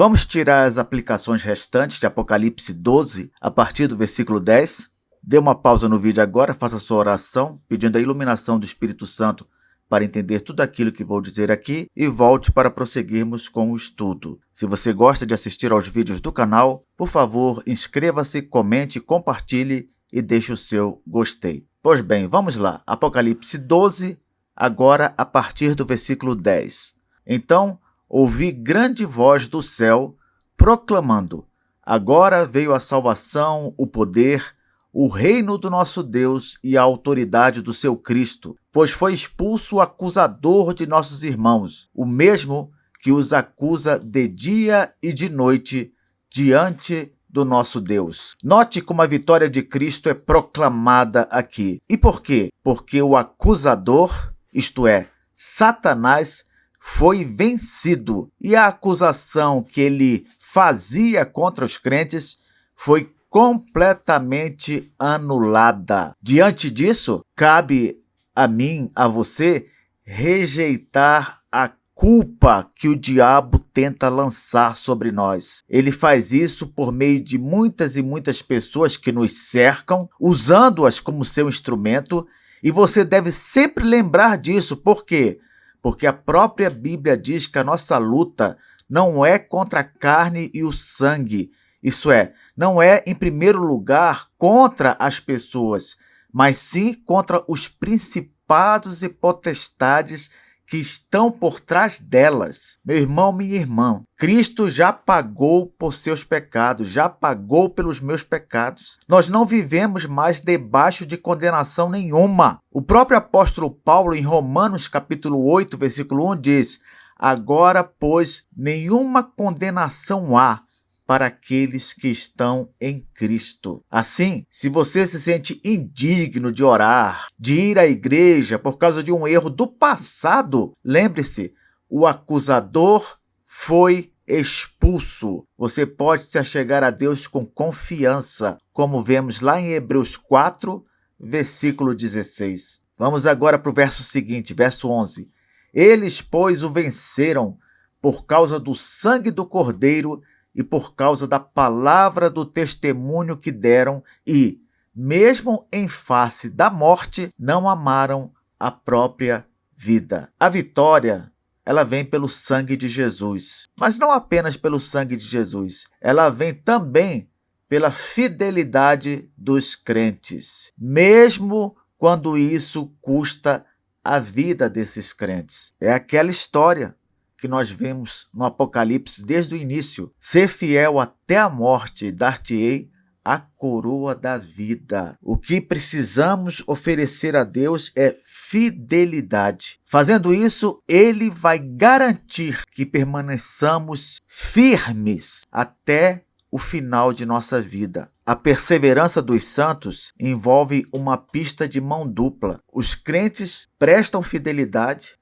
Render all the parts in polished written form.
Vamos tirar as aplicações restantes de Apocalipse 12 a partir do versículo 10? Dê uma pausa no vídeo agora, faça sua oração, pedindo a iluminação do Espírito Santo para entender tudo aquilo que vou dizer aqui e volte para prosseguirmos com o estudo. Se você gosta de assistir aos vídeos do canal, por favor, inscreva-se, comente, compartilhe e deixe o seu gostei. Pois bem, vamos lá. Apocalipse 12, agora a partir do versículo 10. Então, ouvi grande voz do céu proclamando: agora veio a salvação, o poder, o reino do nosso Deus e a autoridade do seu Cristo, pois foi expulso o acusador de nossos irmãos, o mesmo que os acusa de dia e de noite diante do nosso Deus. Note como a vitória de Cristo é proclamada aqui. E por quê? Porque o acusador, isto é, Satanás, foi vencido e a acusação que ele fazia contra os crentes foi completamente anulada. Diante disso, cabe a mim, a você, rejeitar a culpa que o diabo tenta lançar sobre nós. Ele faz isso por meio de muitas e muitas pessoas que nos cercam, usando-as como seu instrumento, e você deve sempre lembrar disso. Por quê? Porque a própria Bíblia diz que a nossa luta não é contra a carne e o sangue. Isso é, não é, em primeiro lugar, contra as pessoas, mas sim contra os principados e potestades que estão por trás delas. Meu irmão, minha irmã, Cristo já pagou por seus pecados, já pagou pelos meus pecados. Nós não vivemos mais debaixo de condenação nenhuma. O próprio apóstolo Paulo, em Romanos capítulo 8, versículo 1, diz: agora, pois, nenhuma condenação há para aqueles que estão em Cristo. Assim, se você se sente indigno de orar, de ir à igreja por causa de um erro do passado, lembre-se, o acusador foi expulso. Você pode se achegar a Deus com confiança, como vemos lá em Hebreus 4, versículo 16. Vamos agora para o verso seguinte, verso 11. Eles, pois, o venceram por causa do sangue do Cordeiro e por causa da palavra do testemunho que deram e, mesmo em face da morte, não amaram a própria vida. A vitória, ela vem pelo sangue de Jesus, mas não apenas pelo sangue de Jesus, ela vem também pela fidelidade dos crentes, mesmo quando isso custa a vida desses crentes. É aquela história que nós vemos no Apocalipse desde o início. Ser fiel até a morte, dar-te-ei a coroa da vida. O que precisamos oferecer a Deus é fidelidade. Fazendo isso, Ele vai garantir que permaneçamos firmes até o final de nossa vida. A perseverança dos santos envolve uma pista de mão dupla. Os crentes prestam fidelidade,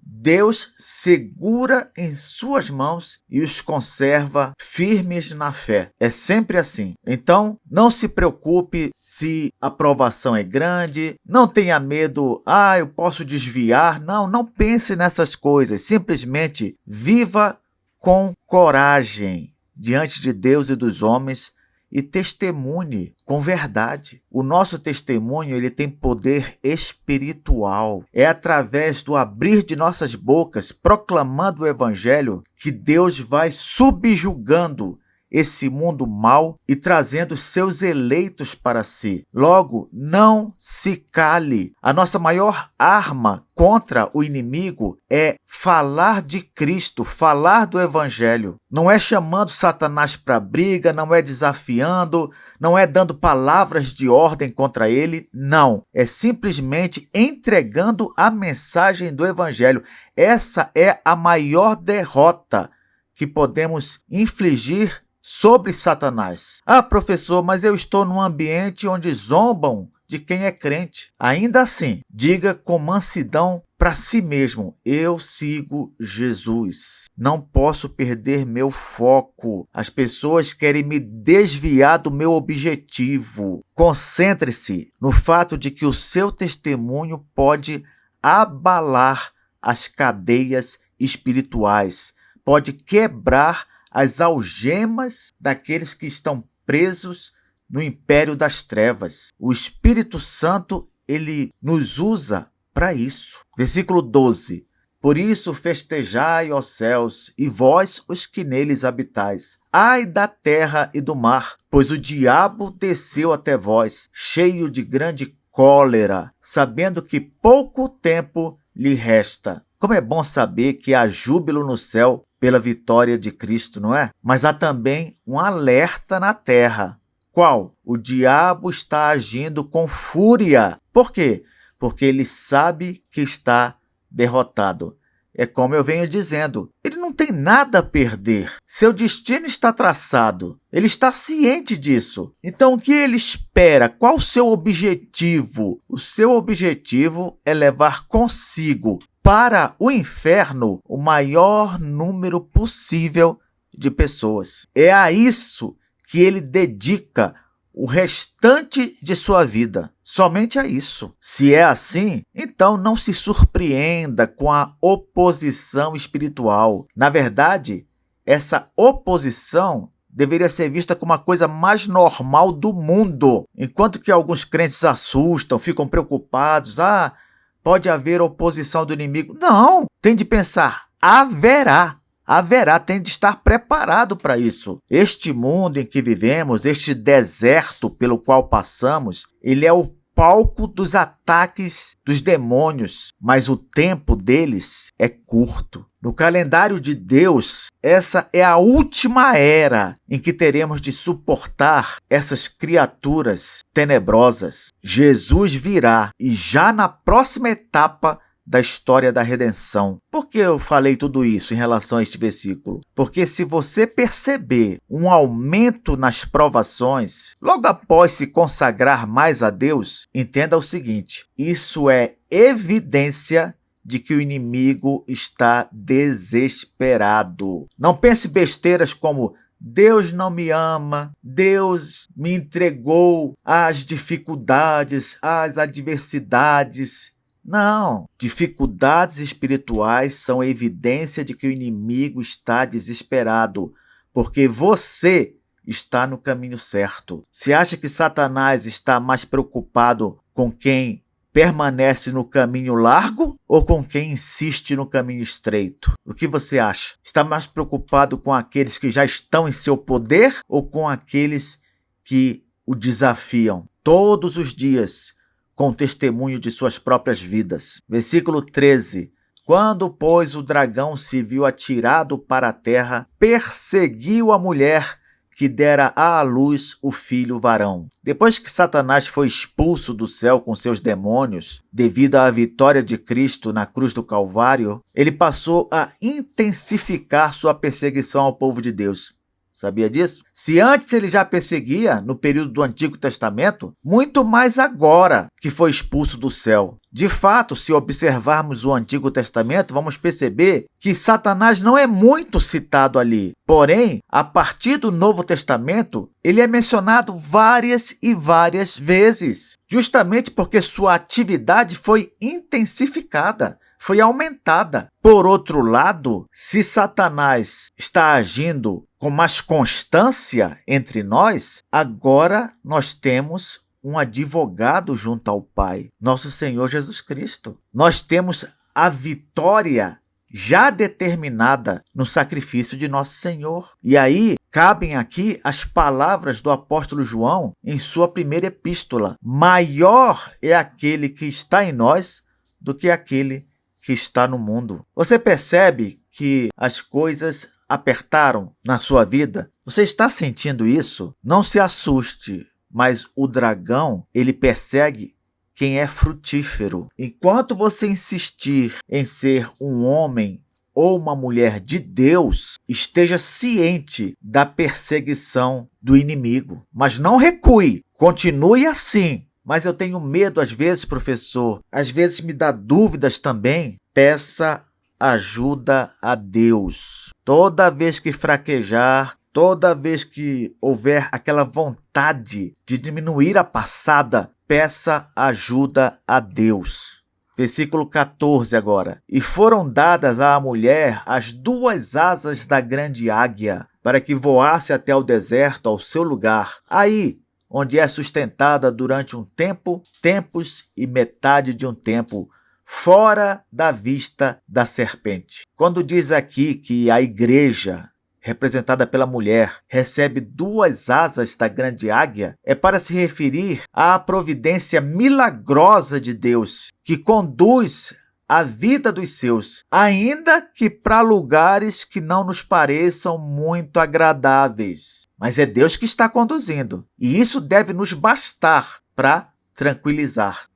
Deus segura em suas mãos e os conserva firmes na fé. É sempre assim. Então, não se preocupe se a provação é grande, não tenha medo, eu posso desviar. Não pense nessas coisas. Simplesmente viva com coragem diante de Deus e dos homens e testemunhe com verdade. O nosso testemunho, ele tem poder espiritual. É através do abrir de nossas bocas, proclamando o evangelho, que Deus vai subjugando esse mundo mau e trazendo seus eleitos para si. Logo, não se cale. A nossa maior arma contra o inimigo é falar de Cristo, falar do Evangelho. Não é chamando Satanás para briga, não é desafiando, não é dando palavras de ordem contra ele, não. É simplesmente entregando a mensagem do Evangelho. Essa é a maior derrota que podemos infligir sobre Satanás. Professor, mas eu estou num ambiente onde zombam de quem é crente. Ainda assim, diga com mansidão para si mesmo: eu sigo Jesus. Não posso perder meu foco. As pessoas querem me desviar do meu objetivo. Concentre-se no fato de que o seu testemunho pode abalar as cadeias espirituais, pode quebrar as algemas daqueles que estão presos no império das trevas. O Espírito Santo, ele nos usa para isso. Versículo 12. Por isso festejai, ó céus, e vós os que neles habitais. Ai da terra e do mar, pois o diabo desceu até vós, cheio de grande cólera, sabendo que pouco tempo lhe resta. Como é bom saber que há júbilo no céu pela vitória de Cristo, não é? Mas há também um alerta na terra. Qual? O diabo está agindo com fúria. Por quê? Porque ele sabe que está derrotado. É como eu venho dizendo, ele não tem nada a perder. Seu destino está traçado. Ele está ciente disso. Então, o que ele espera? Qual o seu objetivo? O seu objetivo é levar consigo para o inferno o maior número possível de pessoas. É a isso que ele dedica o restante de sua vida, somente a isso. Se é assim, então não se surpreenda com a oposição espiritual. Na verdade, essa oposição deveria ser vista como a coisa mais normal do mundo. Enquanto que alguns crentes assustam, ficam preocupados, pode haver oposição do inimigo. Não, tem de pensar, haverá, tem de estar preparado para isso. Este mundo em que vivemos, este deserto pelo qual passamos, ele é o palco dos ataques dos demônios, mas o tempo deles é curto. No calendário de Deus, essa é a última era em que teremos de suportar essas criaturas tenebrosas. Jesus virá e já na próxima etapa da história da redenção. Por que eu falei tudo isso em relação a este versículo? Porque se você perceber um aumento nas provações, logo após se consagrar mais a Deus, entenda o seguinte: isso é evidência de que o inimigo está desesperado. Não pense besteiras como Deus não me ama, Deus me entregou às dificuldades, às adversidades. Não, dificuldades espirituais são evidência de que o inimigo está desesperado, porque você está no caminho certo. Você acha que Satanás está mais preocupado com quem permanece no caminho largo ou com quem insiste no caminho estreito? O que você acha? Está mais preocupado com aqueles que já estão em seu poder ou com aqueles que o desafiam todos os dias, com testemunho de suas próprias vidas? Versículo 13. Quando, pois, o dragão se viu atirado para a terra, perseguiu a mulher que dera à luz o filho varão. Depois que Satanás foi expulso do céu com seus demônios, devido à vitória de Cristo na cruz do Calvário, ele passou a intensificar sua perseguição ao povo de Deus. Sabia disso? Se antes ele já perseguia no período do Antigo Testamento, muito mais agora que foi expulso do céu. De fato, se observarmos o Antigo Testamento, vamos perceber que Satanás não é muito citado ali. Porém, a partir do Novo Testamento, ele é mencionado várias e várias vezes, justamente porque sua atividade foi intensificada, foi aumentada. Por outro lado, se Satanás está agindo com mais constância entre nós, agora nós temos um advogado junto ao Pai, nosso Senhor Jesus Cristo. Nós temos a vitória já determinada no sacrifício de nosso Senhor. E aí, cabem aqui as palavras do apóstolo João em sua primeira epístola: maior é aquele que está em nós do que aquele que está no mundo. Você percebe que as coisas apertaram na sua vida? Você está sentindo isso? Não se assuste, mas o dragão, ele persegue quem é frutífero. Enquanto você insistir em ser um homem ou uma mulher de Deus, esteja ciente da perseguição do inimigo. Mas não recue, continue assim. Mas eu tenho medo às vezes, professor. Às vezes me dá dúvidas também. Peça ajuda a Deus. Toda vez que fraquejar, toda vez que houver aquela vontade de diminuir a passada, peça ajuda a Deus. Versículo 14 agora. E foram dadas à mulher as duas asas da grande águia, para que voasse até o deserto, ao seu lugar, aí onde é sustentada durante um tempo, tempos e metade de um tempo, fora da vista da serpente. Quando diz aqui que a igreja, representada pela mulher, recebe 2 asas da grande águia, é para se referir à providência milagrosa de Deus, que conduz a vida dos seus, ainda que para lugares que não nos pareçam muito agradáveis. Mas é Deus que está conduzindo, e isso deve nos bastar para tranquilizar.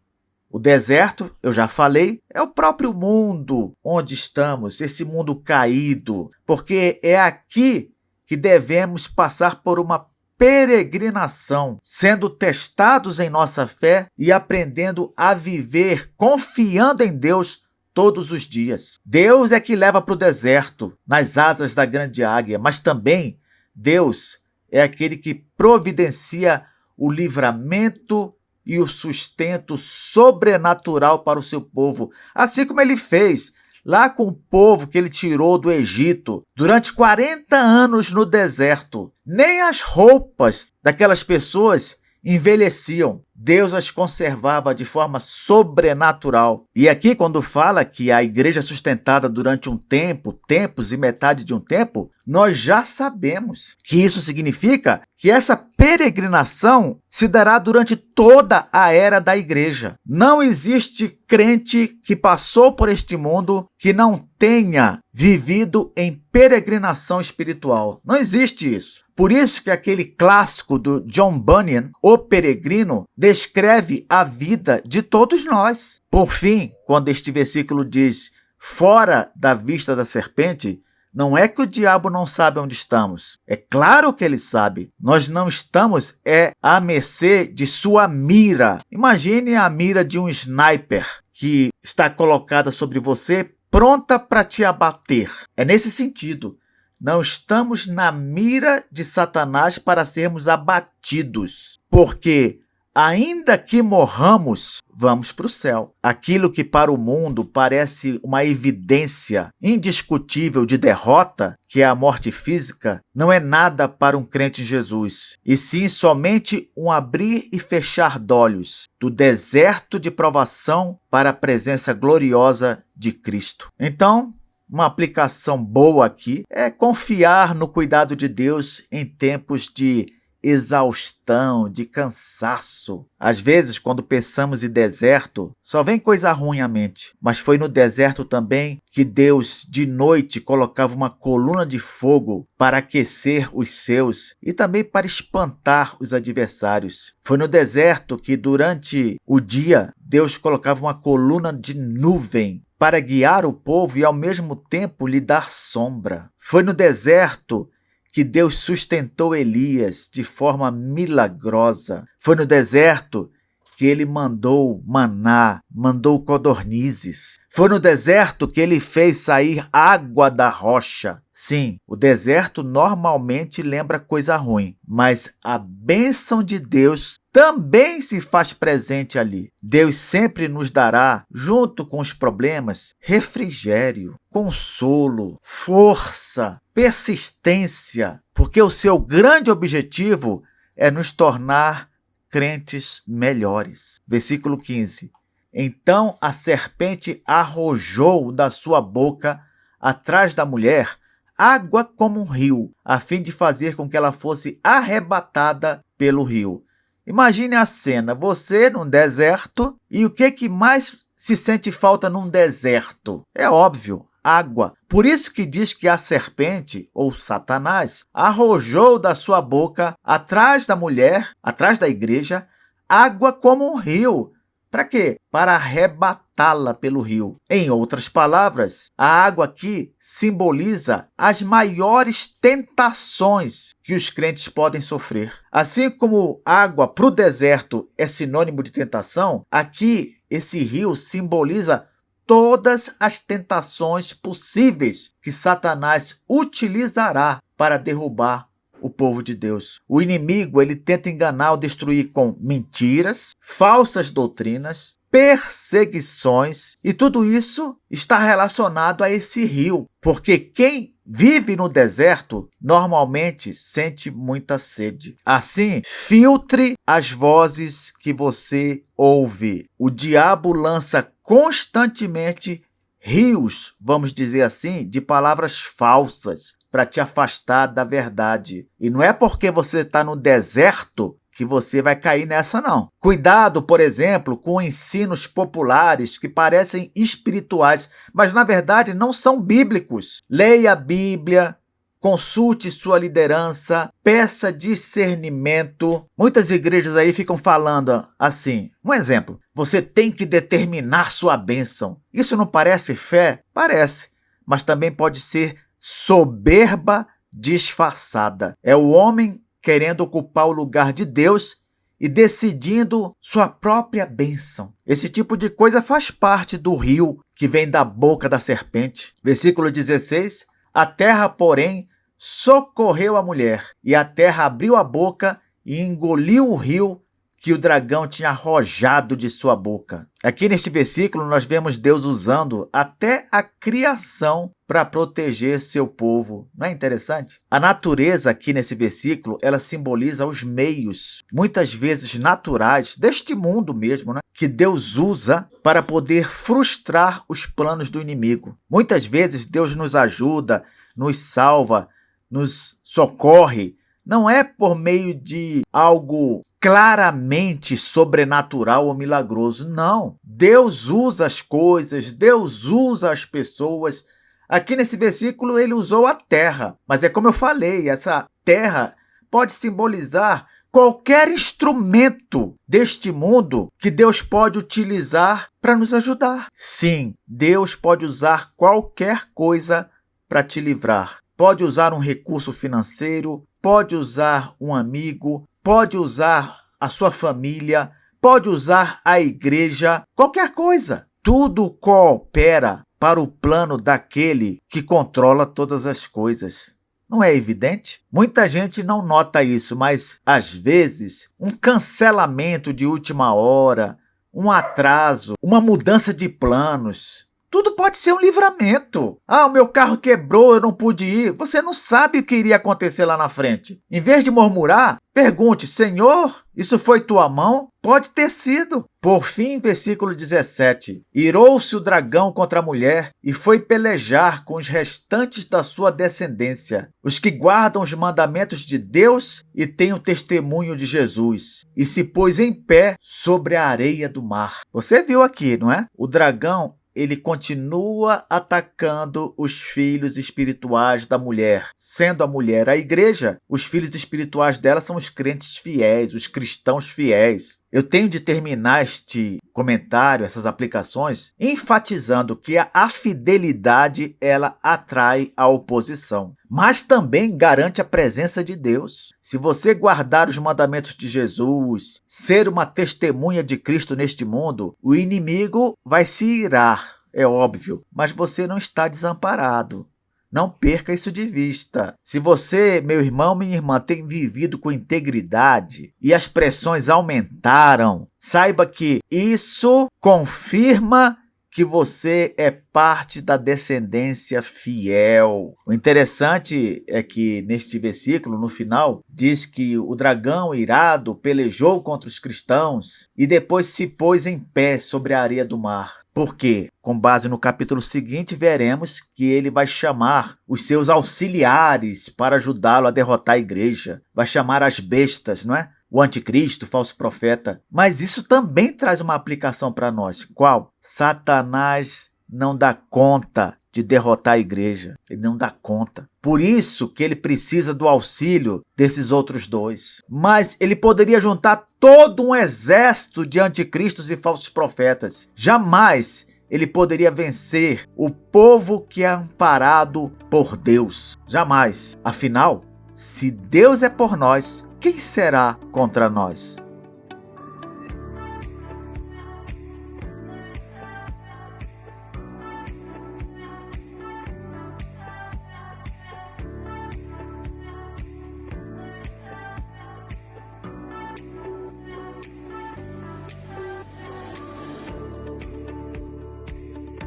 O deserto, eu já falei, é o próprio mundo onde estamos, esse mundo caído, porque é aqui que devemos passar por uma peregrinação, sendo testados em nossa fé e aprendendo a viver confiando em Deus todos os dias. Deus é que leva para o deserto, nas asas da grande águia, mas também Deus é aquele que providencia o livramento e o sustento sobrenatural para o seu povo, assim como ele fez lá com o povo que ele tirou do Egito durante 40 anos no deserto. Nem as roupas daquelas pessoas envelheciam. Deus as conservava de forma sobrenatural. E aqui, quando fala que a igreja é sustentada durante um tempo, tempos e metade de um tempo, nós já sabemos que isso significa que essa peregrinação se dará durante toda a era da igreja. Não existe crente que passou por este mundo que não tenha vivido em peregrinação espiritual. Não existe isso. Por isso que aquele clássico do John Bunyan, O Peregrino, descreve a vida de todos nós. Por fim, quando este versículo diz fora da vista da serpente, não é que o diabo não sabe onde estamos. É claro que ele sabe. Nós não estamos à mercê de sua mira. Imagine a mira de um sniper que está colocada sobre você, pronta para te abater. É nesse sentido. Não estamos na mira de Satanás para sermos abatidos, porque ainda que morramos, vamos para o céu. Aquilo que para o mundo parece uma evidência indiscutível de derrota, que é a morte física, não é nada para um crente em Jesus, e sim somente um abrir e fechar de olhos do deserto de provação para a presença gloriosa de Cristo. Então, uma aplicação boa aqui é confiar no cuidado de Deus em tempos de exaustão, de cansaço. Às vezes, quando pensamos em deserto, só vem coisa ruim à mente. Mas foi no deserto também que Deus, de noite, colocava uma coluna de fogo para aquecer os seus e também para espantar os adversários. Foi no deserto que, durante o dia, Deus colocava uma coluna de nuvem para guiar o povo e, ao mesmo tempo, lhe dar sombra. Foi no deserto que Deus sustentou Elias de forma milagrosa. Foi no deserto que ele mandou maná, mandou codornizes. Foi no deserto que ele fez sair água da rocha. Sim, o deserto normalmente lembra coisa ruim, mas a bênção de Deus também se faz presente ali. Deus sempre nos dará, junto com os problemas, refrigério, consolo, força, persistência, porque o seu grande objetivo é nos tornar crentes melhores. Versículo 15. Então a serpente arrojou da sua boca, atrás da mulher, água como um rio, a fim de fazer com que ela fosse arrebatada pelo rio. Imagine a cena, você num deserto, e o que mais se sente falta num deserto? É óbvio, água. Por isso que diz que a serpente, ou Satanás, arrojou da sua boca, atrás da mulher, atrás da igreja, água como um rio. Para quê? Para arrebatá-la pelo rio. Em outras palavras, a água aqui simboliza as maiores tentações que os crentes podem sofrer. Assim como água para o deserto é sinônimo de tentação, aqui esse rio simboliza todas as tentações possíveis que Satanás utilizará para derrubar o povo de Deus. O inimigo, ele tenta enganar ou destruir com mentiras, falsas doutrinas, perseguições, e tudo isso está relacionado a esse rio, porque quem vive no deserto normalmente sente muita sede. Assim, filtre as vozes que você ouve. O diabo lança constantemente rios, vamos dizer assim, de palavras falsas para te afastar da verdade. E não é porque você está no deserto que você vai cair nessa, não. Cuidado, por exemplo, com ensinos populares que parecem espirituais, mas na verdade não são bíblicos. Leia a Bíblia, consulte sua liderança, peça discernimento. Muitas igrejas aí ficam falando assim, um exemplo, você tem que determinar sua bênção. Isso não parece fé? Parece, mas também pode ser soberba disfarçada. É o homem querendo ocupar o lugar de Deus e decidindo sua própria bênção. Esse tipo de coisa faz parte do rio que vem da boca da serpente. Versículo 16, a terra, porém, socorreu a mulher, e a terra abriu a boca e engoliu o rio que o dragão tinha arrojado de sua boca. Aqui neste versículo nós vemos Deus usando até a criação para proteger seu povo. Não é interessante? A natureza aqui nesse versículo, ela simboliza os meios, muitas vezes naturais, deste mundo mesmo, né? Que Deus usa para poder frustrar os planos do inimigo. Muitas vezes Deus nos ajuda, nos salva, nos socorre, não é por meio de algo claramente sobrenatural ou milagroso, não. Deus usa as coisas, Deus usa as pessoas. Aqui nesse versículo ele usou a terra, mas é como eu falei, essa terra pode simbolizar qualquer instrumento deste mundo que Deus pode utilizar para nos ajudar. Sim, Deus pode usar qualquer coisa para te livrar. Pode usar um recurso financeiro, pode usar um amigo, pode usar a sua família, pode usar a igreja, qualquer coisa. Tudo coopera para o plano daquele que controla todas as coisas. Não é evidente? Muita gente não nota isso, mas às vezes um cancelamento de última hora, um atraso, uma mudança de planos, tudo pode ser um livramento. Ah, o meu carro quebrou, eu não pude ir. Você não sabe o que iria acontecer lá na frente. Em vez de murmurar, pergunte, Senhor, isso foi tua mão? Pode ter sido. Por fim, versículo 17. Irou-se o dragão contra a mulher e foi pelejar com os restantes da sua descendência, os que guardam os mandamentos de Deus e têm o testemunho de Jesus, e se pôs em pé sobre a areia do mar. Você viu aqui, não é? O dragão, ele continua atacando os filhos espirituais da mulher. Sendo a mulher a igreja, os filhos espirituais dela são os crentes fiéis, os cristãos fiéis. Eu tenho de terminar este comentário, essas aplicações, enfatizando que a fidelidade ela atrai a oposição, mas também garante a presença de Deus. Se você guardar os mandamentos de Jesus, ser uma testemunha de Cristo neste mundo, o inimigo vai se irar, é óbvio, mas você não está desamparado. Não perca isso de vista. Se você, meu irmão, minha irmã, tem vivido com integridade e as pressões aumentaram, saiba que isso confirma que você é parte da descendência fiel. O interessante é que neste versículo, no final, diz que o dragão irado pelejou contra os cristãos e depois se pôs em pé sobre a areia do mar. Por quê? Com base no capítulo seguinte, veremos que ele vai chamar os seus auxiliares para ajudá-lo a derrotar a igreja. Vai chamar as bestas, não é? O anticristo, o falso profeta. Mas isso também traz uma aplicação para nós. Qual? Satanás não dá conta de derrotar a igreja. Ele não dá conta. Por isso que ele precisa do auxílio desses outros dois. Mas ele poderia juntar todo um exército de anticristos e falsos profetas. Jamais ele poderia vencer o povo que é amparado por Deus. Jamais. Afinal, se Deus é por nós, quem será contra nós?